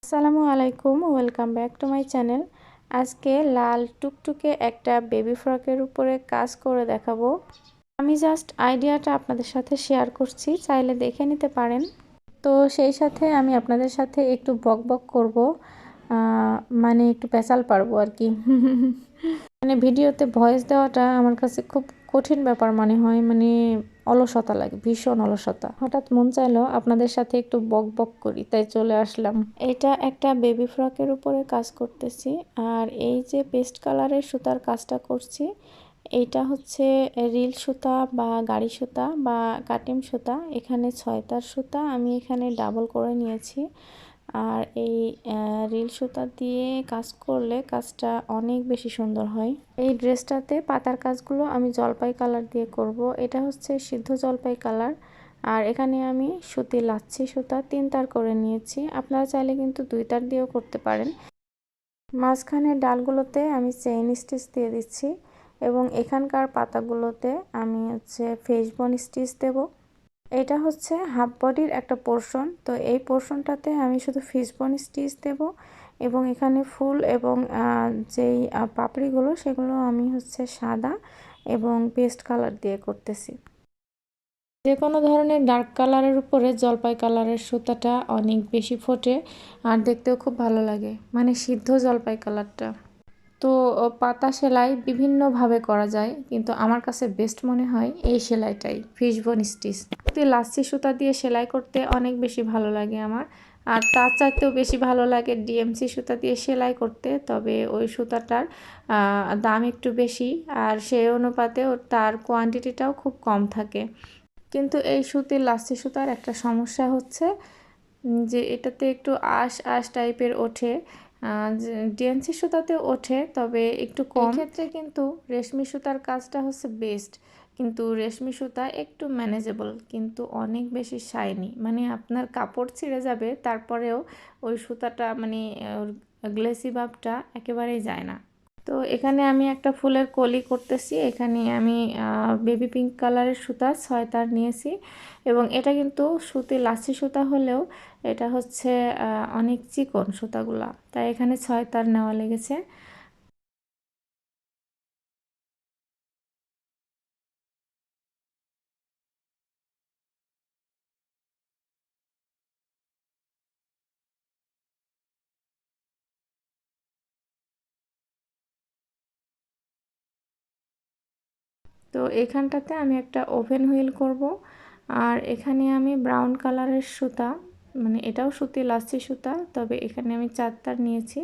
আসসালামু আলাইকুম, welcome back to my channel. আজকে লাল টুকটুকে একটা বেবি ফ্রকের উপরে কাজ করে দেখাবো। আমি জাস্ট আইডিয়াটা আপনাদের সাথে শেয়ার করছি, চাইলে দেখে নিতে পারেন। তো সেই সাথে আমি আপনাদের সাথে একটু বক বক করবো, মানে একটু পেঁচাল পারবো আর কি। মানে ভিডিওতে ভয়েস দেওয়াটা আমার কাছে খুব কঠিন ব্যাপার মনে হয়, মানে অলসতা লাগে, ভীষণ অলসতা। হঠাৎ মন চাইলো আপনাদের সাথে একটু বক বক করি, তাই চলে আসলাম। এটা একটা বেবি ফ্রকের উপরে কাজ করতেছি, আর এই যে পেস্ট কালারের সুতার কাজটা করছি, এইটা হচ্ছে রিল সুতা বা গাড়ি সুতা বা কাটিম সুতা। এখানে 6 তার সুতা আমি এখানে ডাবল করে নিয়েছি। আর এই রিল সুতা দিয়ে কাজ করলে কাজটা অনেক বেশি সুন্দর হয়। এই ড্রেসটাতে পাতার কাজগুলো আমি জলপাই কালার দিয়ে করব। এটা হচ্ছে সিদ্ধ জলপাই কালার। আর এখানে আমি সুতি লাচ্ছি সুতা 3 তার করে নিয়েছি। আপনারা চাইলে কিন্তু 2 তার দিয়েও করতে পারেন। মাঝখানের ডালগুলোতে আমি চেইন স্টিচ দিয়ে দিচ্ছি এবং এখানকার পাতাগুলোতে আমি হচ্ছে ফেসবন স্টিচ দেব। এটা হচ্ছে হাফ বডির একটা পোর্শন, তো এই পোর্শনটাতে আমি শুধু ফিশবোন স্টিচ দেব এবং এখানে ফুল এবং যেই পাপড়িগুলো সেগুলো আমি হচ্ছে সাদা এবং পেস্ট কালার দিয়ে করতেছি। যে কোনো ধরনের ডার্ক কালারের উপরে জলপাই কালারের সুতাটা অনেক বেশি ফোটে আর দেখতেও খুব ভালো লাগে, মানে সিদ্ধ জলপাই কালারটা। তো পাতা সেলাই বিভিন্নভাবে করা যায়, কিন্তু আমার কাছে বেস্ট মনে হয় এই সেলাইটাই, ফিশবোন স্টিচ। লাচ্ছি সুতা দিয়ে সেলাই করতে অনেক বেশি ভালো লাগে আমার। আর তার চাইতেও বেশি ভালো লাগে ডিএমসি সুতা দিয়ে সেলাই করতে, তবে ওই সুতাটার দাম একটু বেশি আর সেই অনুপাতে তার কোয়ান্টিটিটাও খুব কম থাকে। কিন্তু এই সুতির লাচ্ছি সুতার একটা সমস্যা হচ্ছে যে এটাতে একটু আঁশ আঁশ টাইপের ওঠে। ডিএমসি সুতাতে ওঠে, তবে একটু কম। ক্ষেত্রে কিন্তু রেশমি সুতার কাজটা হচ্ছে বেস্ট, কিন্তু রেশমি সুতা একটু ম্যানেজেবল, কিন্তু অনেক বেশি শাইনি, মানে আপনার কাপড় ছিঁড়ে যাবে তারপরেও ওই সুতাটা মানে গ্লেসি ভাবটা একেবারেই যায় না। তো এখানে আমি একটা ফুলের কলি করতেছি। এখানে আমি বেবি পিঙ্ক কালারের সুতা 6 তার নিয়েছি এবং এটা কিন্তু সুতি লাচ্ছি সুতা হলেও এটা হচ্ছে অনেক চিকন সুতাগুলা, তাই এখানে 6 তার নেওয়া লেগেছে। তো এখানটাতে আমি একটা ওভেন হুইল করব। আর এখানে আমি ব্রাউন কালারের সুতা, মানে এটাও সুতি লাচ্ছি সুতা, তবে এখানে আমি 4 তার নিয়েছি।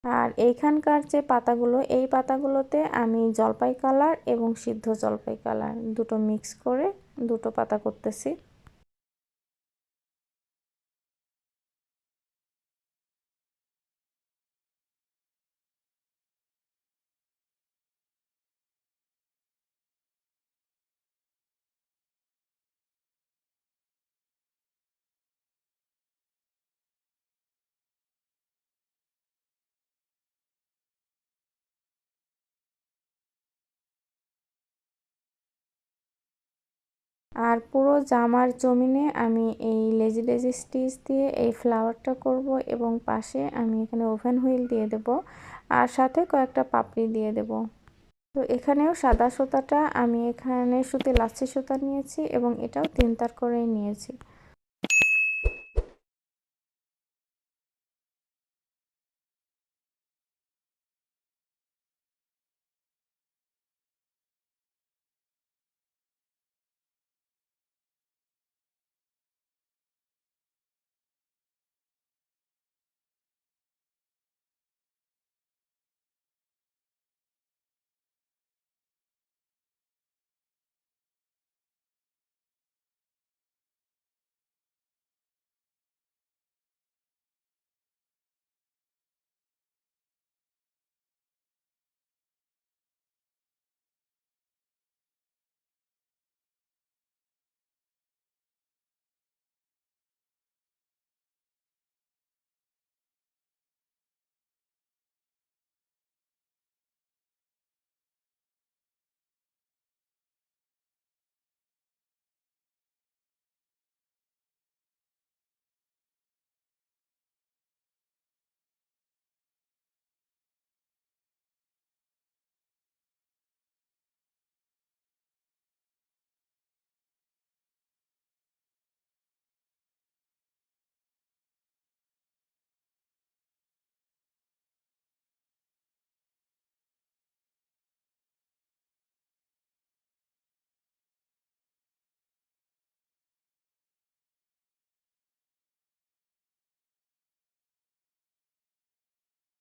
আর এইখানকার যে পাতাগুলো, এই পাতাগুলোতে আমি জলপাই কালার এবং সিদ্ধ জলপাই কালার দুটো মিক্স করে দুটো পাতা করতেছি। আর পুরো জামার জমিনে আমি এই লেজি লেজি স্টিচ দিয়ে এই ফ্লাওয়ারটা করব এবং পাশে আমি এখানে ওভেন হুইল দিয়ে দেব আর সাথে কয়েকটা পাপড়ি দিয়ে দেব। তো এখানেও সাদা সুতাটা আমি এখানে সুতি লাচ্ছি সুতা নিয়েছি এবং এটাও 3 তার করেই নিয়েছি।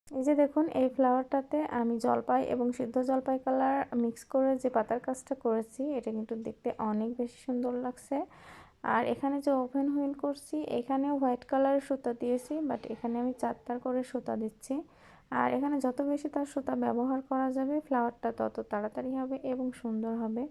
এই যে দেখুন এই ফ্লাওয়ারটাতে আমি জলপাই এবং সিদ্ধ জলপাই কালার মিক্স করে যে পাতার কাজটা করেছি এটা কিন্তু দেখতে অনেক বেশি সুন্দর লাগছে। আর এখানে যে ওভেন হুইল করছি এখানেও হোয়াইট কালারের সুতা দিয়েছি, বাট এখানে আমি 4 তার করে সুতা দিচ্ছি। আর এখানে যত বেশি তার সুতা ব্যবহার করা যাবে ফ্লাওয়ারটা তত তাড়াতাড়ি হবে এবং সুন্দর হবে।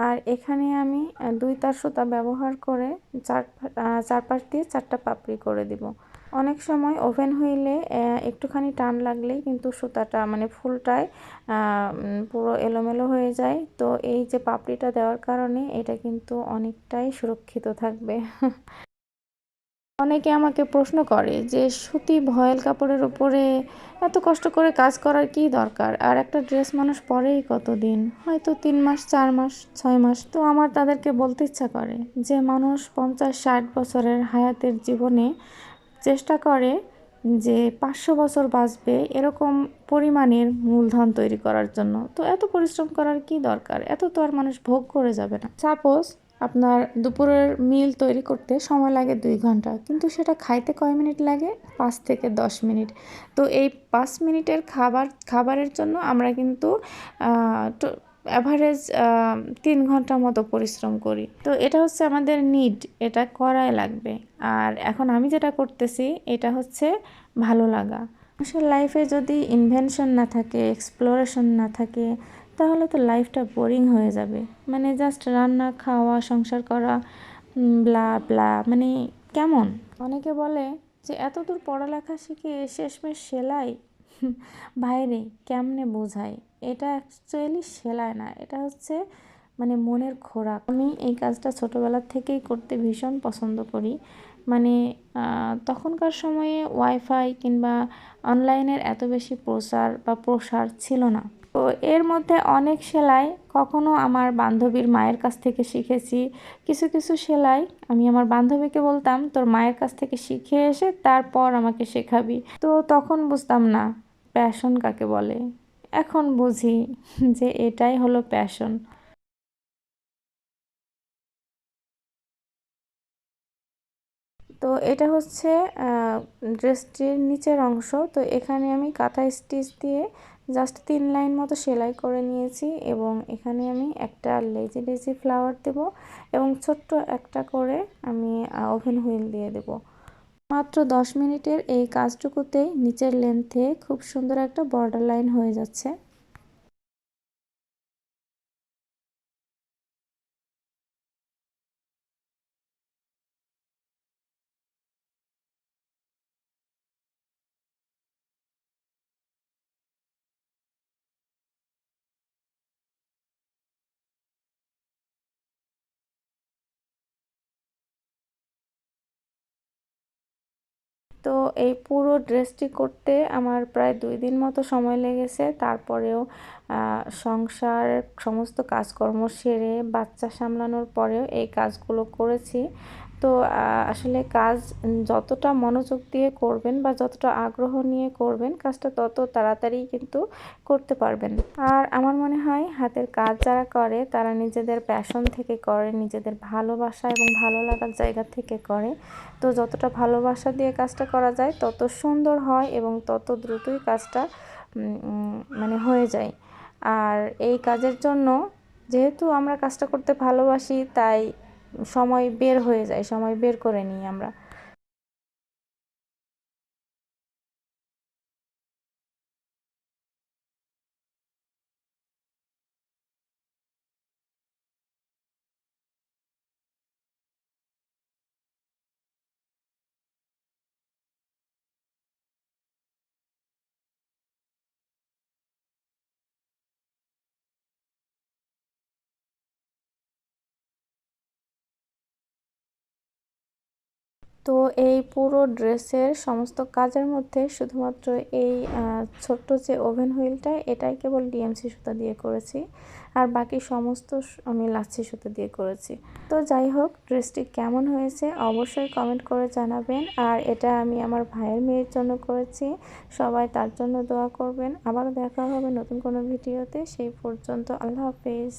আর এখানে আমি 2 তার সুতা ব্যবহার করে চারপাশ দিয়ে 4টা পাপড়ি করে দিব। অনেক সময় ওভেন হুইলে একটুখানি টান লাগলেই কিন্তু সুতাটা মানে ফুলটায় পুরো এলোমেলো হয়ে যায়। তো এই যে পাপড়িটা দেওয়ার কারণে এটা কিন্তু অনেকটাই সুরক্ষিত থাকবে। অনেকে আমাকে প্রশ্ন করে যে সুতি ভয়েল কাপড়ের উপরে এত কষ্ট করে কাজ করার কি দরকার, আর একটা ড্রেস মানুষ পরেই কতদিন, হয়তো 3 মাস 4 মাস 6 মাস। তো আমার তাদেরকে বলতে ইচ্ছা করে যে মানুষ 50-60 বছরের হায়াতের জীবনে চেষ্টা করে যে 500 বছর বাঁচবে এরকম পরিমাণের মূলধন তৈরি করার জন্য। তো এত পরিশ্রম করার কি দরকার, এত তো আর মানুষ ভোগ করে যাবে না। সাপোজ আপনার দুপুরের মিল তৈরি করতে সময় লাগে 2 ঘন্টা, কিন্তু সেটা খাইতে কয় মিনিট লাগে? 5 থেকে 10 মিনিট। তো এই 5 মিনিটের খাবারের জন্য আমরা কিন্তু অ্যাভারেজ 3 ঘন্টা মতো পরিশ্রম করি। তো এটা হচ্ছে আমাদের নিড, এটা করাই লাগবে। আর এখন আমি যেটা করতেছি এটা হচ্ছে ভালো লাগা। মানুষের লাইফে যদি ইনভেনশন না থাকে, এক্সপ্লোরেশন না থাকে, তাহলে তো লাইফটা বোরিং হয়ে যাবে। মানে জাস্ট রান্না খাওয়া সংসার করা ব্লা ব্লা, মানে কেমন। অনেকে বলে যে এত দূর পড়ালেখা শিখে শেষমেশ সেলাই। ভাইরে কেমনে বোঝাই, এটা অ্যাকচুয়ালি সেলাই না, এটা হচ্ছে মানে মনের খোরাক। আমি এই কাজটা ছোটোবেলার থেকেই করতে ভীষণ পছন্দ করি। মানে তখনকার সময়ে ওয়াইফাই কিংবা অনলাইনের এত বেশি প্রসার ছিল না। তো এর মধ্যে অনেক সেলাই কখনো আমার বান্ধবীর মায়ের কাছ থেকে শিখেছি। কিছু কিছু সেলাই আমি আমার বান্ধবীকে বলতাম তোর মায়ের কাছ থেকে শিখে এসে তারপর আমাকে শেখাবি। তো তখন বুঝতাম না প্যাশন কাকে বলে। এখন বুঝি যে এটাই হলো প্যাশন। তো এটা হচ্ছে ড্রেসটির নিচের অংশ। তো এখানে আমি কাঁথা স্টিচ দিয়ে জাস্ট 3 লাইন মতো সেলাই করে নিয়েছি এবং এখানে আমি একটা লেজি লেজি ফ্লাওয়ার দেব এবং ছোট্ট একটা করে আমি ওভেন হুইল দিয়ে দেব। মাত্র 10 মিনিটের এই কাজটুকুতেই নিচের লেন্থে খুব সুন্দর একটা বর্ডার লাইন হয়ে যাচ্ছে। তো এই পুরো ড্রেসটি করতে আমার প্রায় 2 দিন মতো সময় লেগেছে। তারপরেও সংসারের সমস্ত কাজকর্ম সেরে বাচ্চা সামলানোর পরেও এই কাজগুলো করেছি। তো আসলে কাজ যতটা মনোযোগ দিয়ে করবেন বা যতটা আগ্রহ নিয়ে করবেন কাজটা তত তাড়াতাড়ি কিন্তু করতে পারবেন। আর আমার মনে হয় হাতের কাজ যারা করে তারা নিজেদের প্যাশন থেকে করে, নিজেদের ভালোবাসা এবং ভালো লাগার জায়গা থেকে করে। তো যতটা ভালোবাসা দিয়ে কাজটা করা যায় তত সুন্দর হয় এবং তত দ্রুতই কাজটা মানে হয়ে যায়। আর এই কাজের জন্য যেহেতু আমরা কাজটা করতে ভালোবাসি তাই সময় বের হয়ে যায়, সময় বের করে নিই আমরা। তো এই পুরো ড্রেসের সমস্ত কাজের মধ্যে শুধুমাত্র এই ছোট্ট যে ওভেন হুইলটা এটাই কেবল ডিএমসি সুতা দিয়ে করেছি, আর বাকি সমস্ত আমি লাচ্ছি সুতা দিয়ে করেছি। তো যাই হোক, ড্রেসটি কেমন হয়েছে অবশ্যই কমেন্ট করে জানাবেন। আর এটা আমি আমার ভাইয়ের মেয়ের জন্য করেছি, সবাই তার জন্য দোয়া করবেন। আবারও দেখা হবে নতুন কোনো ভিডিওতে, সেই পর্যন্ত আল্লাহ হাফেজ।